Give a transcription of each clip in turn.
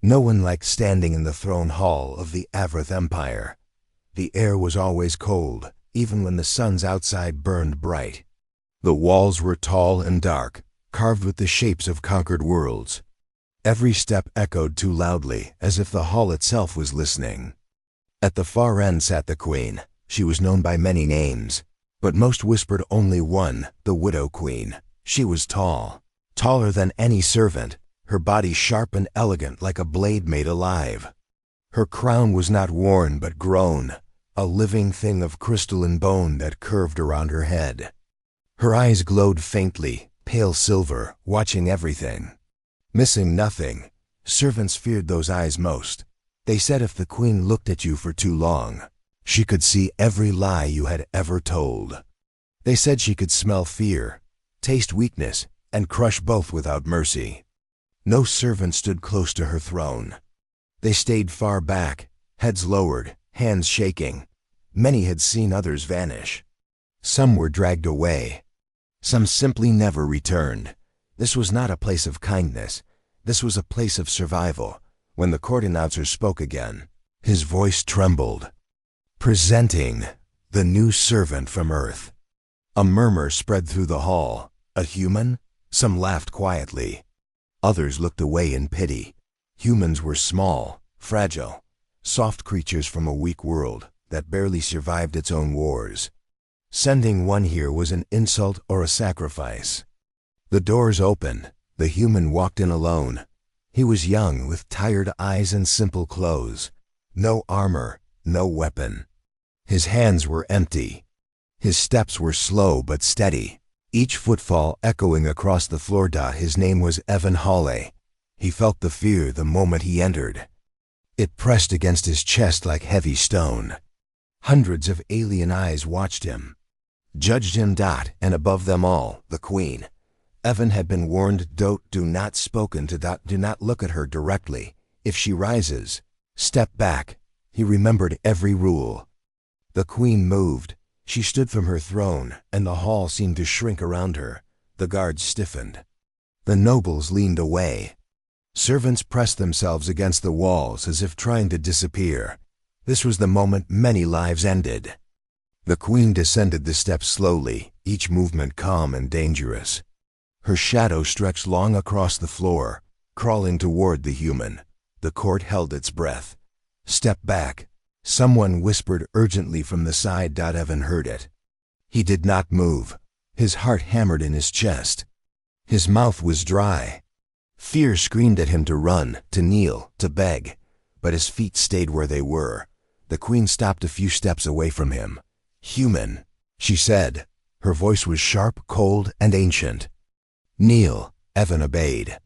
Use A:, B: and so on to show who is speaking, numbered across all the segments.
A: No one liked standing in the throne hall of the Avrith Empire. The air was always cold, even when the suns outside burned bright. The walls were tall and dark, carved with the shapes of conquered worlds. Every step echoed too loudly, as if the hall itself was listening. At the far end sat the queen. She was known by many names, but most whispered only one, the Widow Queen. She was tall, taller than any servant, her body sharp and elegant like a blade made alive. Her crown was not worn but grown, a living thing of crystal and bone that curved around her head. Her eyes glowed faintly, pale silver, watching everything. Missing nothing. Servants feared those eyes most. They said if the queen looked at you for too long, she could see every lie you had ever told. They said she could smell fear, taste weakness, and crush both without mercy. No servant stood close to her throne. They stayed far back, heads lowered, hands shaking. Many had seen others vanish. Some were dragged away. Some simply never returned. This was not a place of kindness. This was a place of survival. When the court announcer spoke again, his voice trembled. Presenting the new servant from Earth. A murmur spread through the hall. A human? Some laughed quietly. Others looked away in pity. Humans were small, fragile, soft creatures from a weak world that barely survived its own wars. Sending one here was an insult or a sacrifice. The doors opened. The human walked in alone. He was young, with tired eyes and simple clothes. No armor, no weapon. His hands were empty. His steps were slow but steady, each footfall echoing across the floor. His name was Evan Hawley. He felt the fear the moment he entered. It pressed against his chest like heavy stone. Hundreds of alien eyes watched him, judged him. And above them all, the queen. Evan had been warned, do not spoken to. Do not look at her directly. If she rises, step back. He remembered every rule. The queen moved. She stood from her throne, and the hall seemed to shrink around her. The guards stiffened. The nobles leaned away. Servants pressed themselves against the walls as if trying to disappear. This was the moment many lives ended. The queen descended the steps slowly, each movement calm and dangerous. Her shadow stretched long across the floor, crawling toward the human. The court held its breath. Step back. Someone whispered urgently from the side. Evan heard it. He did not move. His heart hammered in his chest. His mouth was dry. Fear screamed at him to run, to kneel, to beg. But his feet stayed where they were. The queen stopped a few steps away from him. Human, she said. Her voice was sharp, cold, and ancient. Kneel. Evan obeyed.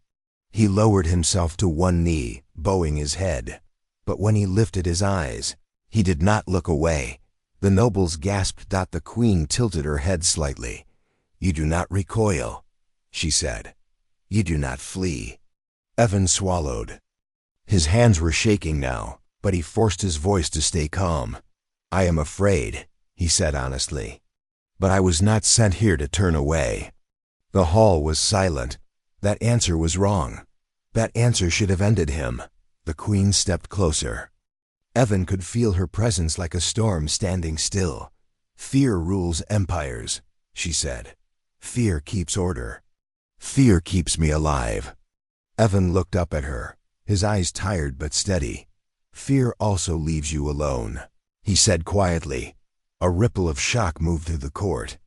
A: He lowered himself to one knee, bowing his head. But when he lifted his eyes, he did not look away. The nobles gasped. The queen tilted her head slightly. You do not recoil, she said. You do not flee. Evan swallowed. His hands were shaking now, but he forced his voice to stay calm. I am afraid, he said honestly. But I was not sent here to turn away. The hall was silent. That answer was wrong. That answer should have ended him. The queen stepped closer. Evan could feel her presence like a storm standing still. Fear rules empires, she said. Fear keeps order. Fear keeps me alive. Evan looked up at her, his eyes tired but steady. Fear also leaves you alone, he said quietly. A ripple of shock moved through the court.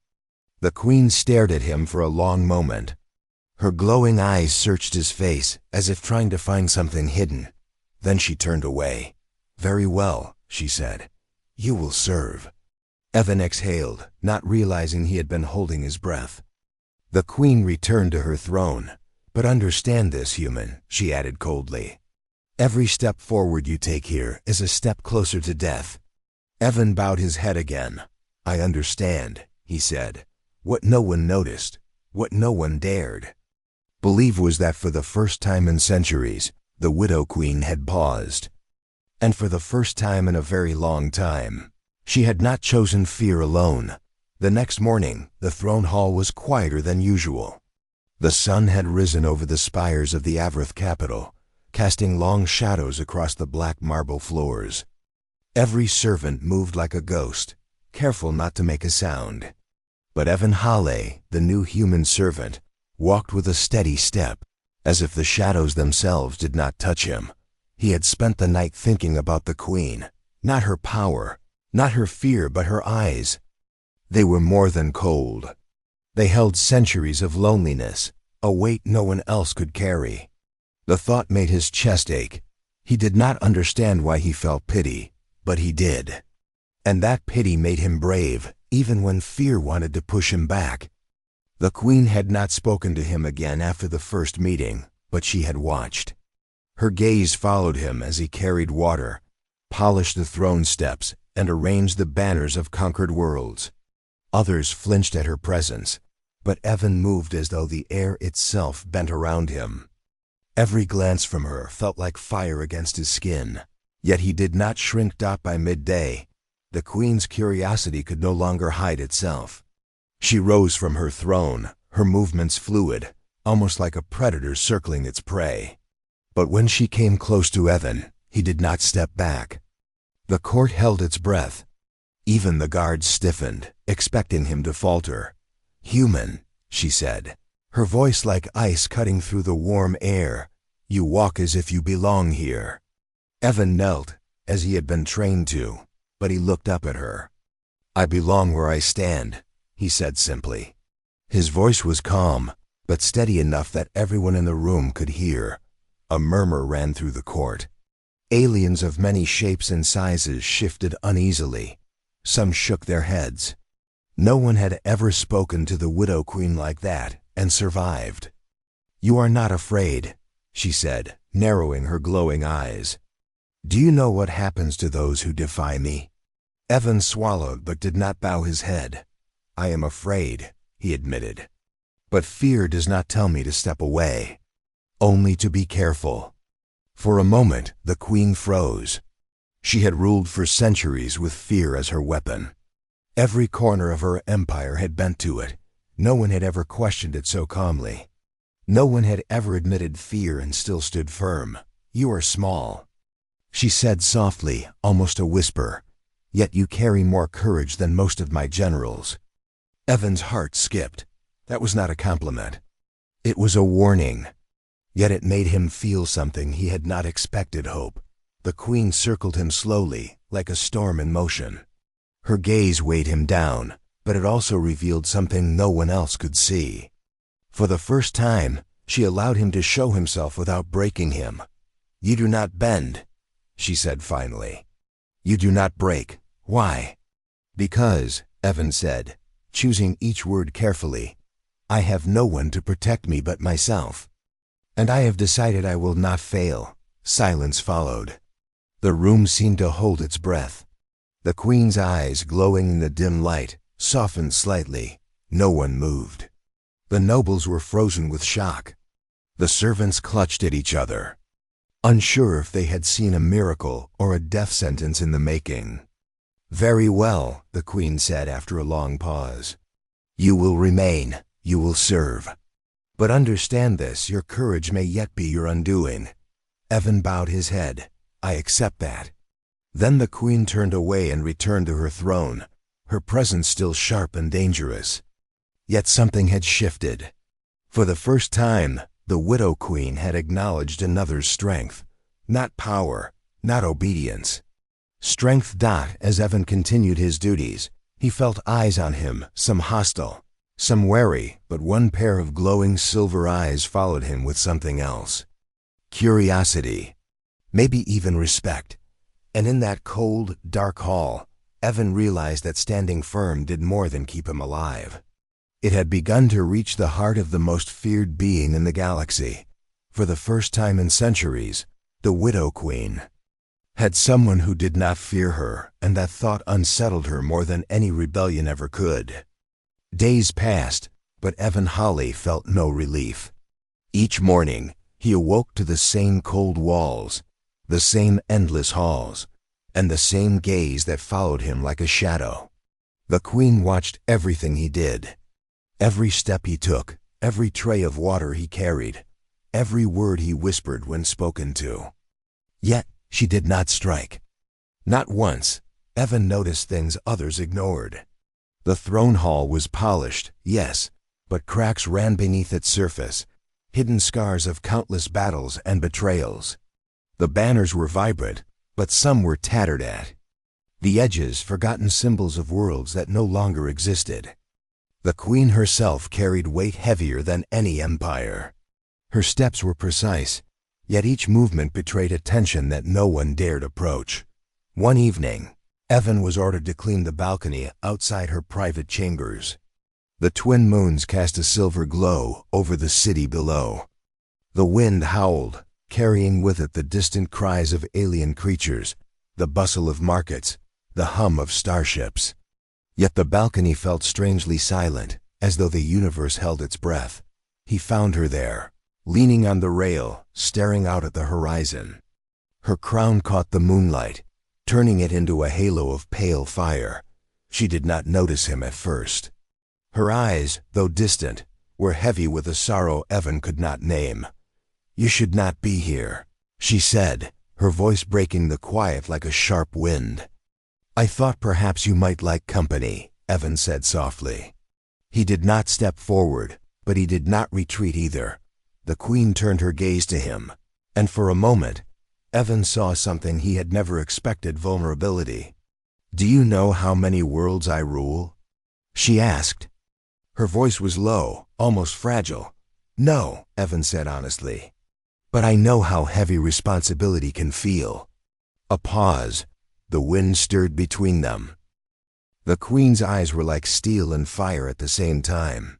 A: The queen stared at him for a long moment. Her glowing eyes searched his face, as if trying to find something hidden. Then she turned away. Very well, she said. You will serve. Evan exhaled, not realizing he had been holding his breath. The queen returned to her throne. But understand this, human, she added coldly. Every step forward you take here is a step closer to death. Evan bowed his head again. I understand, he said. What no one noticed, what no one dared. Believe was that for the first time in centuries, the Widow Queen had paused. And for the first time in a very long time, she had not chosen fear alone. The next morning, the throne hall was quieter than usual. The sun had risen over the spires of the Avrith capital. casting long shadows across the black marble floors. Every servant moved like a ghost, careful not to make a sound. But Evan Hale, the new human servant, walked with a steady step, as if the shadows themselves did not touch him. He had spent the night thinking about the queen, not her power, not her fear, but her eyes. They were more than cold. They held centuries of loneliness, a weight no one else could carry. The thought made his chest ache. He did not understand why he felt pity, but he did. And that pity made him brave, even when fear wanted to push him back. The queen had not spoken to him again after the first meeting, but she had watched. Her gaze followed him as he carried water, polished the throne steps, and arranged the banners of conquered worlds. Others flinched at her presence, but Evan moved as though the air itself bent around him. Every glance from her felt like fire against his skin, yet he did not shrink. By midday, the queen's curiosity could no longer hide itself. She rose from her throne, her movements fluid, almost like a predator circling its prey. But when she came close to Evan, he did not step back. The court held its breath. Even the guards stiffened, expecting him to falter. "Human," she said, her voice like ice cutting through the warm air. "You walk as if you belong here." Evan knelt, as he had been trained to, but he looked up at her. "I belong where I stand," he said simply. His voice was calm, but steady enough that everyone in the room could hear. A murmur ran through the court. Aliens of many shapes and sizes shifted uneasily. Some shook their heads. No one had ever spoken to the Widow Queen like that and survived. "You are not afraid," she said, narrowing her glowing eyes. "Do you know what happens to those who defy me?" Evan swallowed but did not bow his head. "I am afraid," he admitted. "But fear does not tell me to step away, only to be careful." For a moment, the queen froze. She had ruled for centuries with fear as her weapon. Every corner of her empire had bent to it. No one had ever questioned it so calmly. No one had ever admitted fear and still stood firm. "You are small," she said softly, almost a whisper, "yet you carry more courage than most of my generals." Evan's heart skipped. That was not a compliment. It was a warning. Yet it made him feel something he had not expected. Hope. The queen circled him slowly, like a storm in motion. Her gaze weighed him down, but it also revealed something no one else could see. For the first time, she allowed him to show himself without breaking him. "You do not bend," she said finally. "You do not break. Why?" "Because," Evan said, choosing each word carefully, "I have no one to protect me but myself. And I have decided I will not fail." Silence followed. The room seemed to hold its breath. The queen's eyes, glowing in the dim light, softened slightly. No one moved. The nobles were frozen with shock. The servants clutched at each other, unsure if they had seen a miracle or a death sentence in the making. "Very well," the queen said after a long pause. "You will remain. You will serve. But understand this, your courage may yet be your undoing." Evan bowed his head. "I accept that." Then the queen turned away and returned to her throne, her presence still sharp and dangerous. Yet something had shifted. For the first time, the Widow Queen had acknowledged another's strength. Not power, not obedience. Strength. As Evan continued his duties, he felt eyes on him, some hostile, some wary, but one pair of glowing silver eyes followed him with something else. Curiosity, maybe even respect. And in that cold, dark hall, Evan realized that standing firm did more than keep him alive. It had begun to reach the heart of the most feared being in the galaxy. For the first time in centuries, the Widow Queen had someone who did not fear her, and that thought unsettled her more than any rebellion ever could. Days passed, but Evan Hale felt no relief. Each morning, he awoke to the same cold walls, the same endless halls, and the same gaze that followed him like a shadow. The queen watched everything he did, every step he took, every tray of water he carried. every word he whispered when spoken to. Yet, she did not strike. Not once. Evan noticed things others ignored. The throne hall was polished, yes, but cracks ran beneath its surface, hidden scars of countless battles and betrayals. The banners were vibrant, but some were tattered at the edges, forgotten symbols of worlds that no longer existed. The queen herself carried weight heavier than any empire. Her steps were precise, yet each movement betrayed a tension that no one dared approach. One evening, Evan was ordered to clean the balcony outside her private chambers. The twin moons cast a silver glow over the city below. The wind howled, carrying with it the distant cries of alien creatures, the bustle of markets, the hum of starships. Yet the balcony felt strangely silent, as though the universe held its breath. He found her there, leaning on the rail, staring out at the horizon. Her crown caught the moonlight, turning it into a halo of pale fire. She did not notice him at first. Her eyes, though distant, were heavy with a sorrow Evan could not name. "You should not be here," she said, her voice breaking the quiet like a sharp wind. "I thought perhaps you might like company," Evan said softly. He did not step forward, but he did not retreat either. The queen turned her gaze to him, and for a moment, Evan saw something he had never expected: vulnerability. "Do you know how many worlds I rule?" she asked. Her voice was low, almost fragile. "No," Evan said honestly. "But I know how heavy responsibility can feel." A pause. The wind stirred between them. The queen's eyes were like steel and fire at the same time.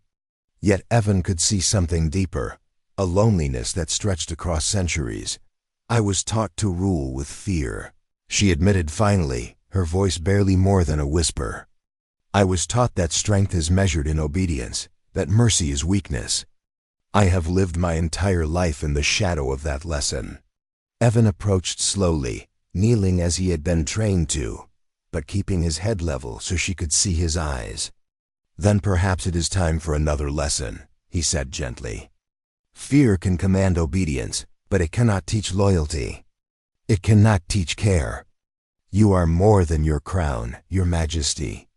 A: Yet Evan could see something deeper, a loneliness that stretched across centuries. "I was taught to rule with fear," she admitted finally, her voice barely more than a whisper. "I was taught that strength is measured in obedience, that mercy is weakness. I have lived my entire life in the shadow of that lesson." Evan approached slowly, kneeling as he had been trained to, but keeping his head level so she could see his eyes. "Then perhaps it is time for another lesson," he said gently. "Fear can command obedience, but it cannot teach loyalty. It cannot teach care. You are more than your crown, your majesty.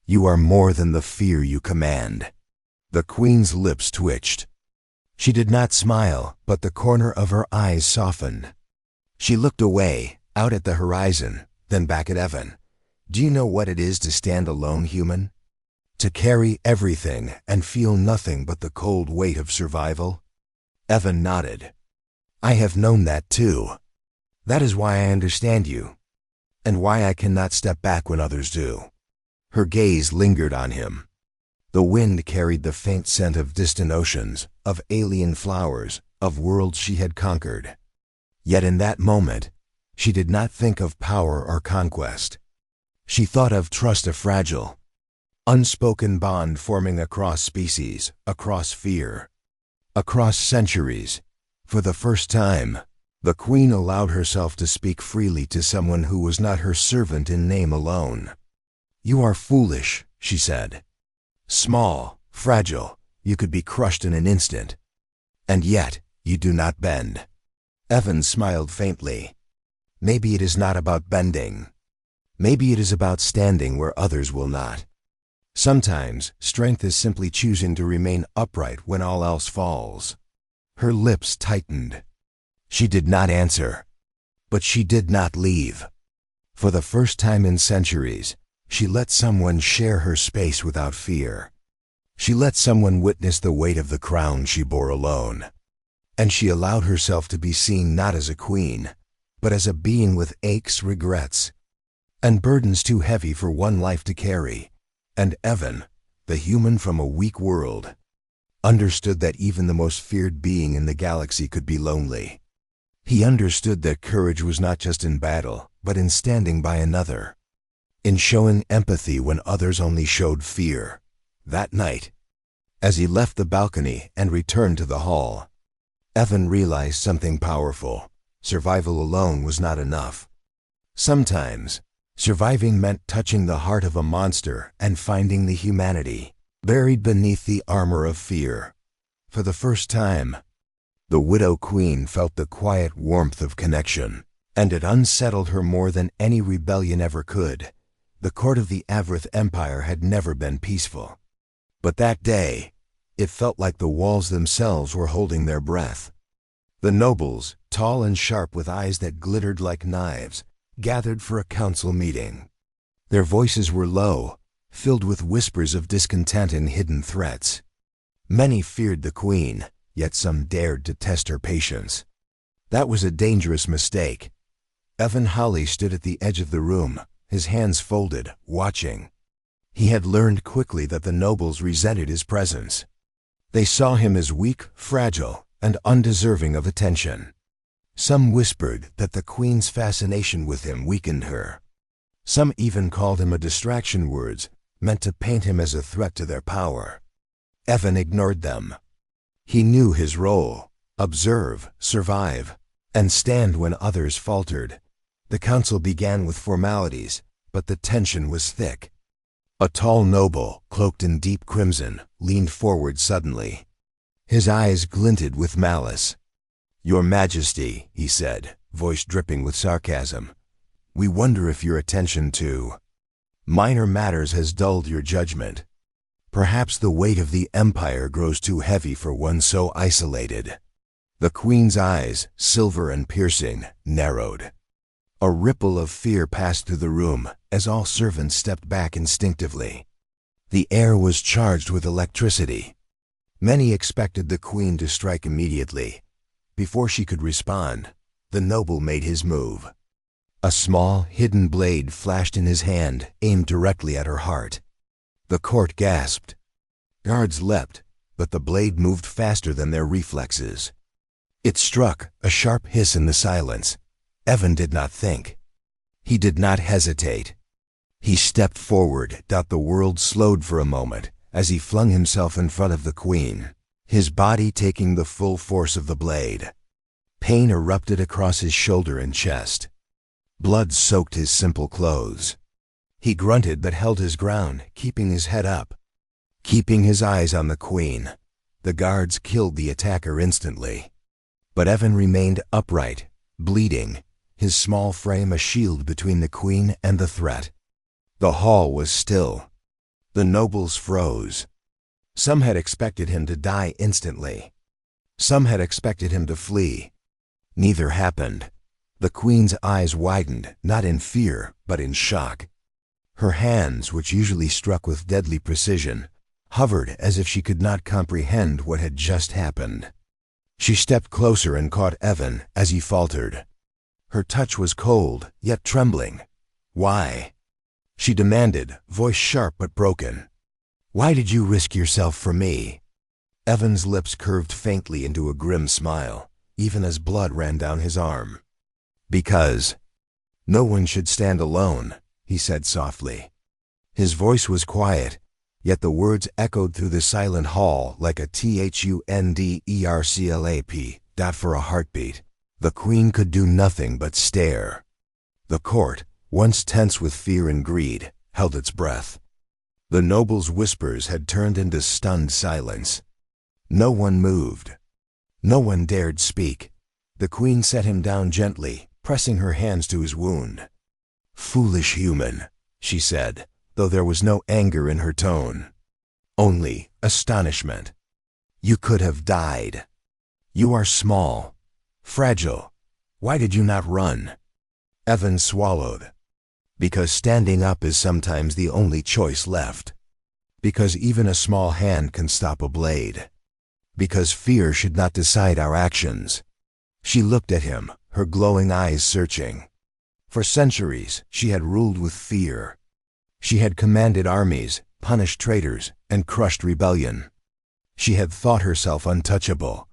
A: You are more than the fear you command." The queen's lips twitched. She did not smile, but the corner of her eyes softened. She looked away, out at the horizon, then back at Evan. "Do you know what it is to stand alone, human? To carry everything and feel nothing but the cold weight of survival?" Evan nodded. "I have known that too. That is why I understand you, and why I cannot step back when others do." Her gaze lingered on him. The wind carried the faint scent of distant oceans, of alien flowers, of worlds she had conquered. Yet in that moment, she did not think of power or conquest. She thought of trust, a fragile, unspoken bond forming across species, across fear, across centuries. For the first time, the queen allowed herself to speak freely to someone who was not her servant in name alone. "You are foolish," she said. "Small, fragile, you could be crushed in an instant. And yet, you do not bend." Evan smiled faintly. "Maybe it is not about bending. Maybe it is about standing where others will not. Sometimes, strength is simply choosing to remain upright when all else falls." Her lips tightened. She did not answer. But she did not leave. For the first time in centuries, she let someone share her space without fear. She let someone witness the weight of the crown she bore alone. And she allowed herself to be seen not as a queen, but as a being with aches, regrets, and burdens too heavy for one life to carry. And Evan, the human from a weak world, understood that even the most feared being in the galaxy could be lonely. He understood that courage was not just in battle, but in standing by another, in showing empathy when others only showed fear. That night, as he left the balcony and returned to the hall, Evan realized something powerful. Survival alone was not enough. Sometimes, surviving meant touching the heart of a monster and finding the humanity buried beneath the armor of fear. For the first time, The widow queen felt the quiet warmth of connection, and it unsettled her more than any rebellion ever could. The court of the Avrith Empire had never been peaceful. But that day, it felt like the walls themselves were holding their breath. The nobles, tall and sharp with eyes that glittered like knives, gathered for a council meeting. Their voices were low, filled with whispers of discontent and hidden threats. Many feared the queen, yet some dared to test her patience. That was a dangerous mistake. Evan Holly stood at the edge of the room, his hands folded, watching. He had learned quickly that the nobles resented his presence. They saw him as weak, fragile, and undeserving of attention. Some whispered that the queen's fascination with him weakened her. Some even called him a distraction, words meant to paint him as a threat to their power. Evan ignored them. He knew his role: observe, survive, and stand when others faltered. The council began with formalities, but the tension was thick. A tall noble, cloaked in deep crimson, leaned forward suddenly. His eyes glinted with malice. "Your Majesty," he said, voice dripping with sarcasm, "we wonder if your attention to minor matters has dulled your judgment. Perhaps the weight of the empire grows too heavy for one so isolated." The queen's eyes, silver and piercing, narrowed. A ripple of fear passed through the room as all servants stepped back instinctively. The air was charged with electricity. Many expected the queen to strike immediately. Before she could respond, the noble made his move. A small, hidden blade flashed in his hand, aimed directly at her heart. The court gasped. Guards leapt, but the blade moved faster than their reflexes. It struck, a sharp hiss in the silence. Evan did not think. He did not hesitate. He stepped forward. The world slowed for a moment as he flung himself in front of the queen, his body taking the full force of the blade. Pain erupted across his shoulder and chest. Blood soaked his simple clothes. He grunted but held his ground, keeping his head up, keeping his eyes on the queen. The guards killed the attacker instantly. But Evan remained upright, bleeding, his small frame a shield between the queen and the threat. The hall was still. The nobles froze. Some had expected him to die instantly. Some had expected him to flee. Neither happened. The queen's eyes widened, not in fear, but in shock. Her hands, which usually struck with deadly precision, hovered as if she could not comprehend what had just happened. She stepped closer and caught Evan as he faltered. Her touch was cold, yet trembling. "Why?" she demanded, voice sharp but broken. "Why did you risk yourself for me?" Evan's lips curved faintly into a grim smile, even as blood ran down his arm. "Because no one should stand alone," he said softly. His voice was quiet, yet the words echoed through the silent hall like a thunderclap. For a heartbeat. The queen could do nothing but stare. The court, once tense with fear and greed, held its breath. The nobles' whispers had turned into stunned silence. No one moved. No one dared speak. The queen set him down gently, pressing her hands to his wound. "Foolish human," she said, though there was no anger in her tone. Only astonishment. "You could have died. You are small, fragile. Why did you not run?" Evan swallowed. "Because standing up is sometimes the only choice left. Because even a small hand can stop a blade. Because fear should not decide our actions." She looked at him, her glowing eyes searching. For centuries, she had ruled with fear. She had commanded armies, punished traitors, and crushed rebellion. She had thought herself untouchable.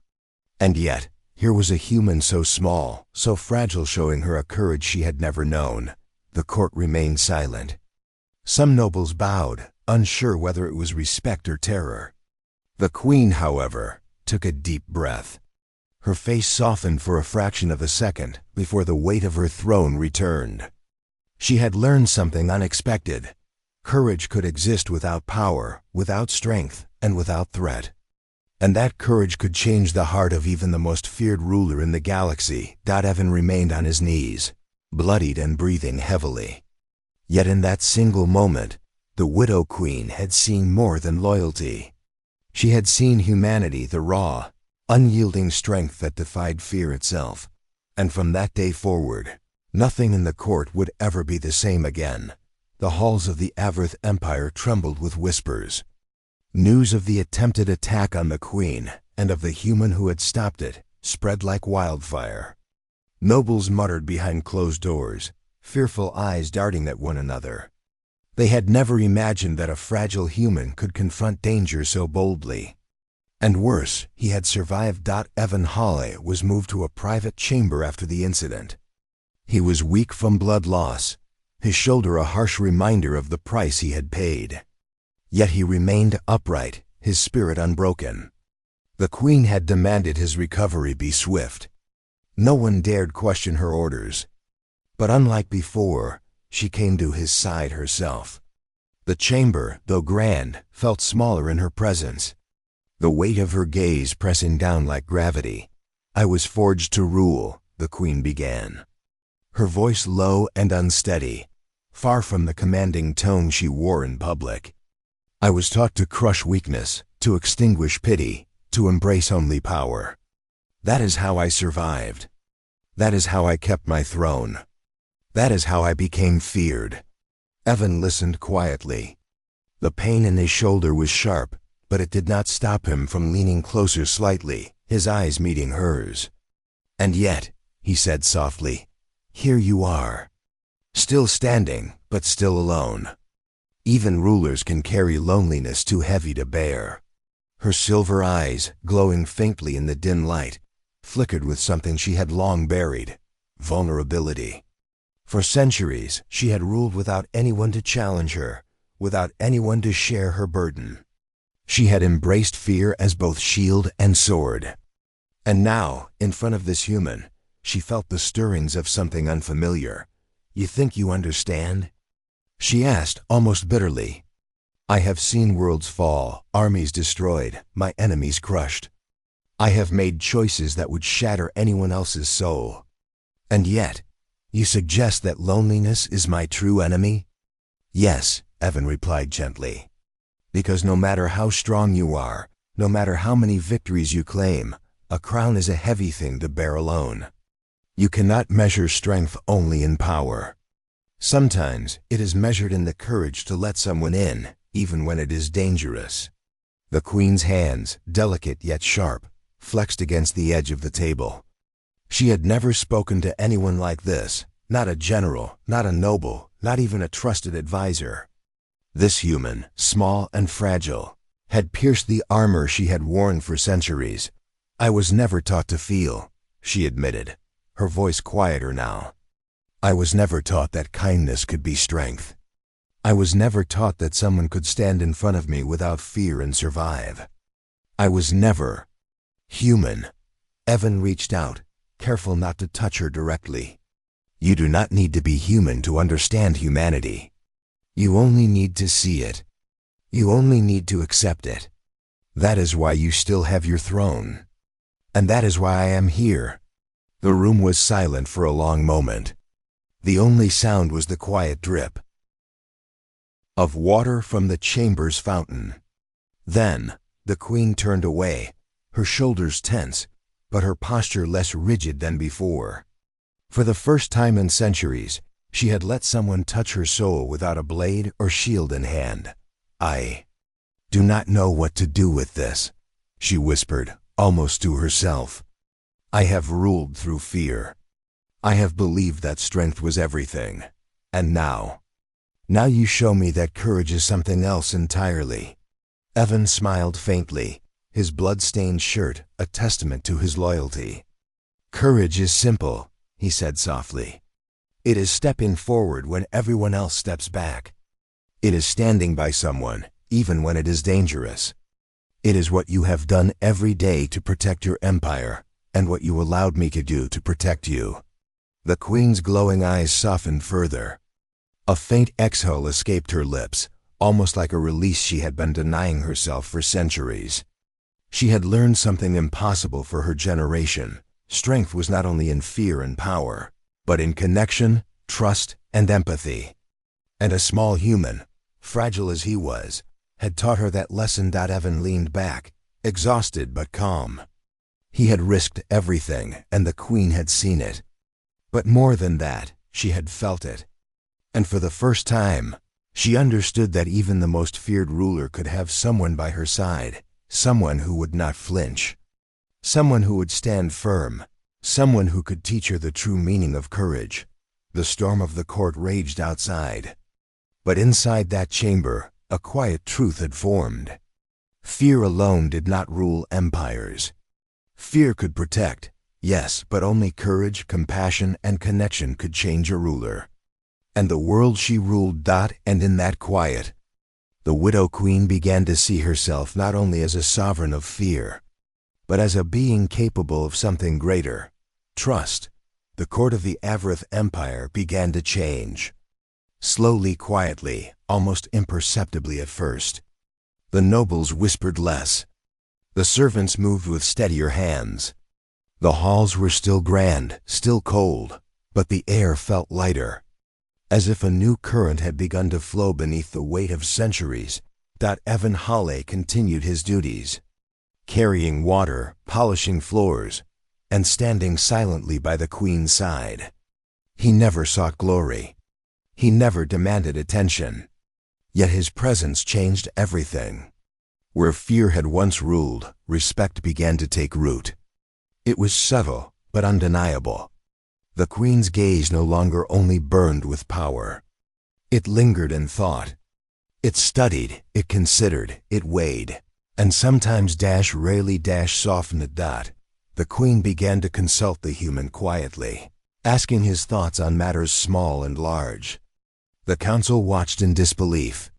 A: And yet, here was a human so small, so fragile, showing her a courage she had never known. The court remained silent. Some nobles bowed, unsure whether it was respect or terror. The queen, however, took a deep breath. Her face softened for a fraction of a second before the weight of her throne returned. She had learned something unexpected. Courage could exist without power, without strength, and without threat. And that courage could change the heart of even the most feared ruler in the galaxy. Evan remained on his knees, bloodied and breathing heavily. Yet in that single moment, the Widow Queen had seen more than loyalty. She had seen humanity, the raw, unyielding strength that defied fear itself. And from that day forward, nothing in the court would ever be the same again. The halls of the Avrith Empire trembled with whispers. News of the attempted attack on the Queen, and of the human who had stopped it, spread like wildfire. Nobles muttered behind closed doors, fearful eyes darting at one another. They had never imagined that a fragile human could confront danger so boldly. And worse, he had survived. Evan Hawley was moved to a private chamber after the incident. He was weak from blood loss, his shoulder a harsh reminder of the price he had paid. Yet he remained upright, his spirit unbroken. The Queen had demanded his recovery be swift. No one dared question her orders. But unlike before, she came to his side herself. The chamber, though grand, felt smaller in her presence. The weight of her gaze pressing down like gravity. "I was forged to rule," the Queen began. Her voice low and unsteady, far from the commanding tone she wore in public. "I was taught to crush weakness, to extinguish pity, to embrace only power. That is how I survived. That is how I kept my throne. That is how I became feared." Evan listened quietly. The pain in his shoulder was sharp, but it did not stop him from leaning closer slightly, his eyes meeting hers. "And yet," he said softly, "here you are. Still standing, but still alone. Even rulers can carry loneliness too heavy to bear." Her silver eyes, glowing faintly in the dim light, flickered with something she had long buried: vulnerability. For centuries, she had ruled without anyone to challenge her, without anyone to share her burden. She had embraced fear as both shield and sword. And now, in front of this human, she felt the stirrings of something unfamiliar. "You think you understand?" she asked, almost bitterly. "I have seen worlds fall, armies destroyed, my enemies crushed. I have made choices that would shatter anyone else's soul. And yet, you suggest that loneliness is my true enemy?" "Yes," Evan replied gently. "Because no matter how strong you are, no matter how many victories you claim, a crown is a heavy thing to bear alone. You cannot measure strength only in power. Sometimes it is measured in the courage to let someone in, even when it is dangerous." The Queen's hands, delicate yet sharp, flexed against the edge of the table. She had never spoken to anyone like this, not a general, not a noble, not even a trusted advisor. This human, small and fragile, had pierced the armor she had worn for centuries. "I was never taught to feel," she admitted, her voice quieter now. "I was never taught that kindness could be strength. I was never taught that someone could stand in front of me without fear and survive. I was never human." Evan reached out, careful not to touch her directly. "You do not need to be human to understand humanity. You only need to see it. You only need to accept it. That is why you still have your throne. And that is why I am here." The room was silent for a long moment. The only sound was the quiet drip of water from the chamber's fountain. Then, the Queen turned away, her shoulders tense, but her posture less rigid than before. For the first time in centuries, she had let someone touch her soul without a blade or shield in hand. "I do not know what to do with this," she whispered, almost to herself. "I have ruled through fear. I have believed that strength was everything. And now you show me that courage is something else entirely." Evan smiled faintly, his blood-stained shirt a testament to his loyalty. "Courage is simple," he said softly. "It is stepping forward when everyone else steps back. It is standing by someone, even when it is dangerous. It is what you have done every day to protect your empire, and what you allowed me to do to protect you." The Queen's glowing eyes softened further. A faint exhale escaped her lips, almost like a release she had been denying herself for centuries. She had learned something impossible for her generation. Strength was not only in fear and power, but in connection, trust, and empathy. And a small human, fragile as he was, had taught her that lesson. Evan leaned back, exhausted but calm. He had risked everything, and the Queen had seen it. But more than that, she had felt it. And for the first time, she understood that even the most feared ruler could have someone by her side, someone who would not flinch, someone who would stand firm, someone who could teach her the true meaning of courage. The storm of the court raged outside. But inside that chamber, a quiet truth had formed. Fear alone did not rule empires. Fear could protect, yes, but only courage, compassion, and connection could change a ruler. And the world she ruled. And in that quiet, the Widow Queen began to see herself not only as a sovereign of fear, but as a being capable of something greater, trust. The court of the Avarith Empire began to change. Slowly, quietly, almost imperceptibly at first. The nobles whispered less. The servants moved with steadier hands. The halls were still grand, still cold, but the air felt lighter, as if a new current had begun to flow beneath the weight of centuries. Evan Hale continued his duties, carrying water, polishing floors, and standing silently by the Queen's side. He never sought glory. He never demanded attention. Yet his presence changed everything. Where fear had once ruled, respect began to take root. It was subtle, but undeniable. The Queen's gaze no longer only burned with power. It lingered in thought. It studied, it considered, it weighed, and sometimes rarely softened a dot. The Queen began to consult the human quietly, asking his thoughts on matters small and large. The council watched in disbelief.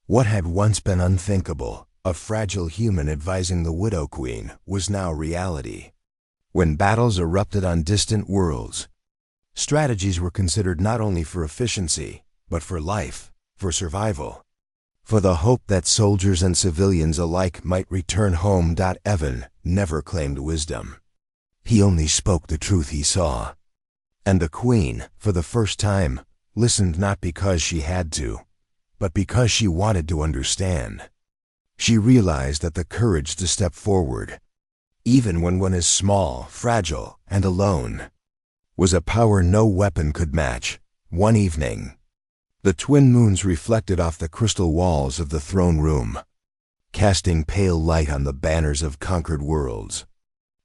A: What had once been unthinkable, a fragile human advising the Widow Queen, was now reality. When battles erupted on distant worlds, strategies were considered not only for efficiency, but for life, for survival, for the hope that soldiers and civilians alike might return home. Evan never claimed wisdom. He only spoke the truth he saw. And the Queen, for the first time, listened not because she had to, but because she wanted to understand. She realized that the courage to step forward, even when one is small, fragile, and alone, was a power no weapon could match. One evening, the twin moons reflected off the crystal walls of the throne room, casting pale light on the banners of conquered worlds.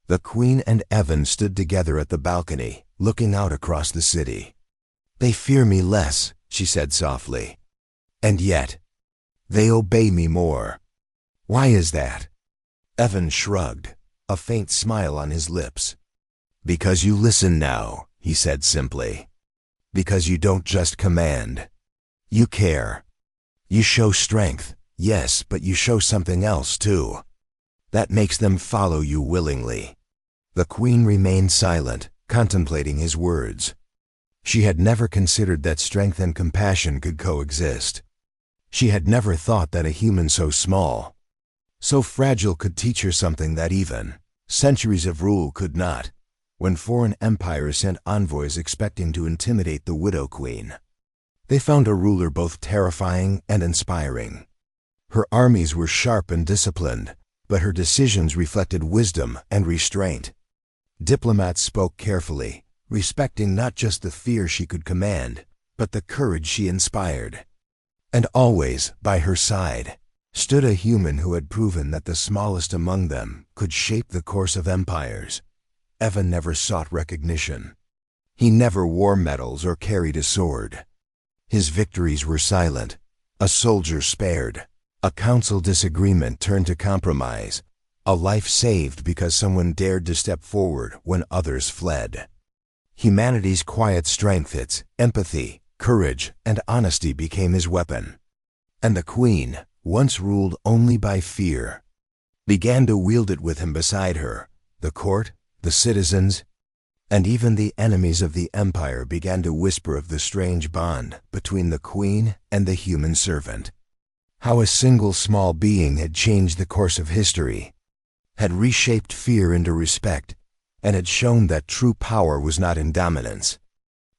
A: The Queen and Evan stood together at the balcony, looking out across the city. "They fear me less," she said softly, "and yet they obey me more. Why is that?" Evan shrugged, a faint smile on his lips. "Because you listen now," he said simply. "Because you don't just command. You care. You show strength, yes, but you show something else too. That makes them follow you willingly." The Queen remained silent, contemplating his words. She had never considered that strength and compassion could coexist. She had never thought that a human so small, so fragile could teach her something that even centuries of rule could not. When foreign empires sent envoys expecting to intimidate the Widow Queen, they found a ruler both terrifying and inspiring. Her armies were sharp and disciplined, but her decisions reflected wisdom and restraint. Diplomats spoke carefully, respecting not just the fear she could command, but the courage she inspired. And always, by her side, stood a human who had proven that the smallest among them could shape the course of empires. Evan never sought recognition. He never wore medals or carried a sword. His victories were silent. A soldier spared. A council disagreement turned to compromise. A life saved because someone dared to step forward when others fled. Humanity's quiet strength, its empathy, courage, and honesty became his weapon. And the Queen, once ruled only by fear, began to wield it with him beside her. The court, the citizens, and even the enemies of the empire began to whisper of the strange bond between the Queen and the human servant. How a single small being had changed the course of history. had reshaped fear into respect, and had shown that true power was not in dominance,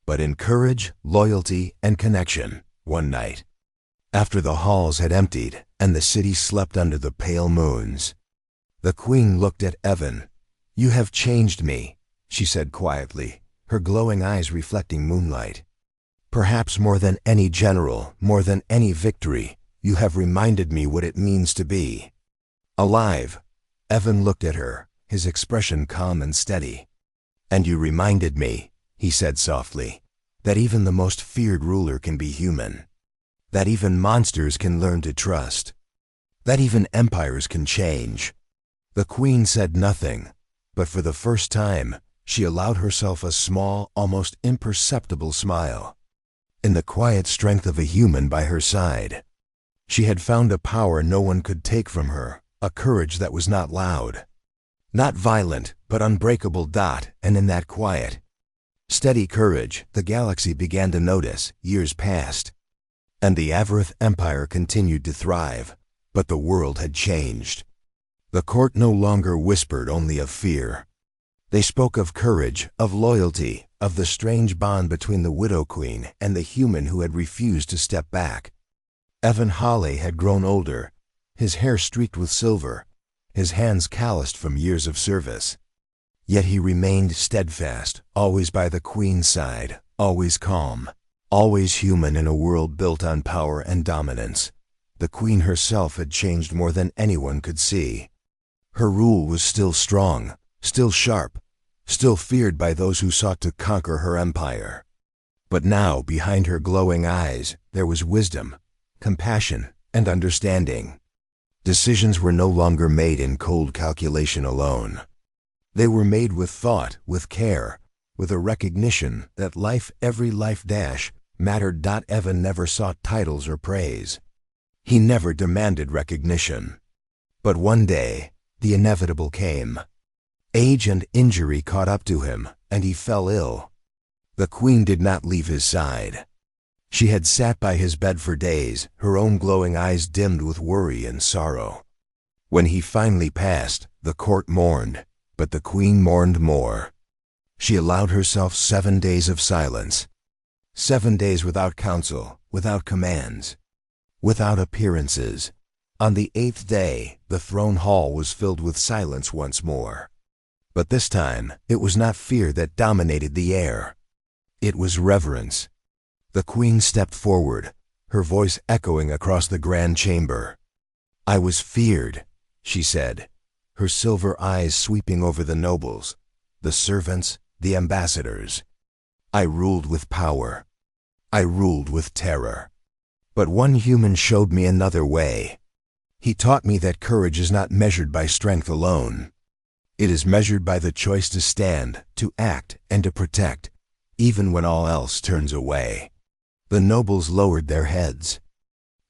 A: but in courage, loyalty, and connection. One night, after the halls had emptied and the city slept under the pale moons, the queen looked at Evan. "You have changed me," she said quietly, her glowing eyes reflecting moonlight. "Perhaps more than any general, more than any victory, you have reminded me what it means to be alive." Evan looked at her, his expression calm and steady. "And you reminded me," he said softly, "that even the most feared ruler can be human. That even monsters can learn to trust. That even empires can change." The queen said nothing, but for the first time, she allowed herself a small, almost imperceptible smile. In the quiet strength of a human by her side, she had found a power no one could take from her, a courage that was not loud, not violent, but unbreakable. And in that quiet, steady courage, the galaxy began to notice. Years passed, and the Avarith Empire continued to thrive, but the world had changed. The court no longer whispered only of fear. They spoke of courage, of loyalty, of the strange bond between the Widow Queen and the human who had refused to step back. Evan Hawley had grown older, his hair streaked with silver, his hands calloused from years of service. Yet he remained steadfast, always by the Queen's side, always calm, always human in a world built on power and dominance. The Queen herself had changed more than anyone could see. Her rule was still strong, still sharp, still feared by those who sought to conquer her empire. But now, behind her glowing eyes, there was wisdom, compassion, and understanding. Decisions were no longer made in cold calculation alone. They were made with thought, with care, with a recognition that life, every life mattered. Evan never sought titles or praise. He never demanded recognition. But one day, the inevitable came. Age and injury caught up to him, and he fell ill. The Queen did not leave his side. She had sat by his bed for days, her own glowing eyes dimmed with worry and sorrow. When he finally passed, the court mourned, but the Queen mourned more. She allowed herself 7 days of silence. 7 days without counsel, without commands, without appearances. On the 8th day, the throne hall was filled with silence once more. But this time, it was not fear that dominated the air. It was reverence. The Queen stepped forward, her voice echoing across the grand chamber. "I was feared," she said, her silver eyes sweeping over the nobles, the servants, the ambassadors. "I ruled with power. I ruled with terror. But one human showed me another way. He taught me that courage is not measured by strength alone. It is measured by the choice to stand, to act, and to protect, even when all else turns away." The nobles lowered their heads.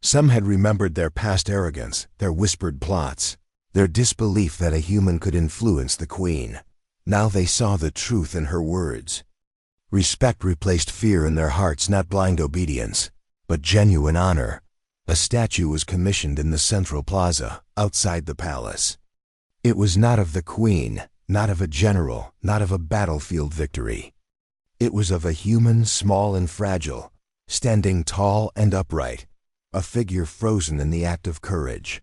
A: Some had remembered their past arrogance, their whispered plots, their disbelief that a human could influence the Queen. Now they saw the truth in her words. Respect replaced fear in their hearts, not blind obedience, but genuine honor. A statue was commissioned in the central plaza, outside the palace. It was not of the Queen, not of a general, not of a battlefield victory. It was of a human, small and fragile, standing tall and upright, a figure frozen in the act of courage.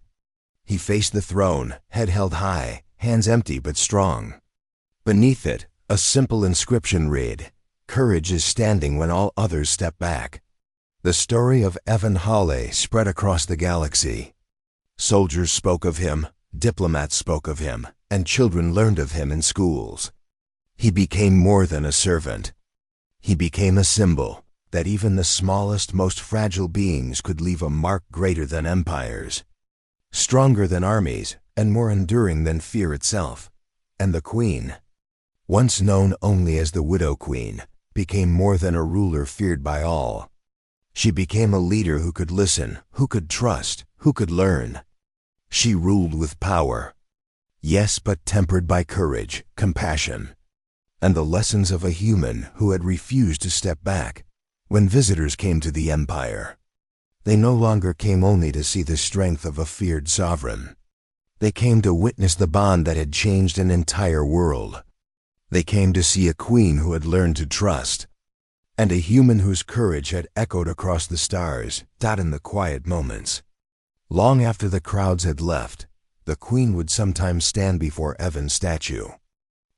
A: He faced the throne, head held high, hands empty but strong. Beneath it, a simple inscription read, "Courage is standing when all others step back." The story of Evan Hawley spread across the galaxy. Soldiers spoke of him, diplomats spoke of him, and children learned of him in schools. He became more than a servant. He became a symbol that even the smallest, most fragile beings could leave a mark greater than empires, stronger than armies, and more enduring than fear itself. And the Queen, once known only as the Widow Queen, became more than a ruler feared by all. She became a leader who could listen, who could trust, who could learn. She ruled with power, yes, but tempered by courage, compassion, and the lessons of a human who had refused to step back. When visitors came to the empire, they no longer came only to see the strength of a feared sovereign. They came to witness the bond that had changed an entire world. They came to see a queen who had learned to trust, and a human whose courage had echoed across the stars, in the quiet moments. Long after the crowds had left, the queen would sometimes stand before Evan's statue.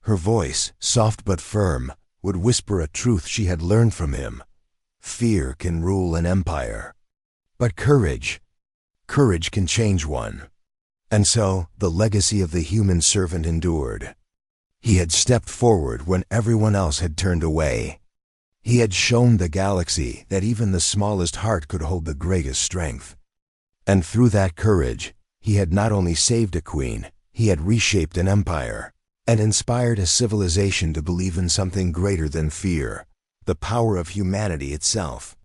A: Her voice, soft but firm, would whisper a truth she had learned from him. Fear can rule an empire, but courage can change one. And so, the legacy of the human servant endured. He had stepped forward when everyone else had turned away. He had shown the galaxy that even the smallest heart could hold the greatest strength. And through that courage, he had not only saved a queen, he had reshaped an empire, and inspired a civilization to believe in something greater than fear, the power of humanity itself.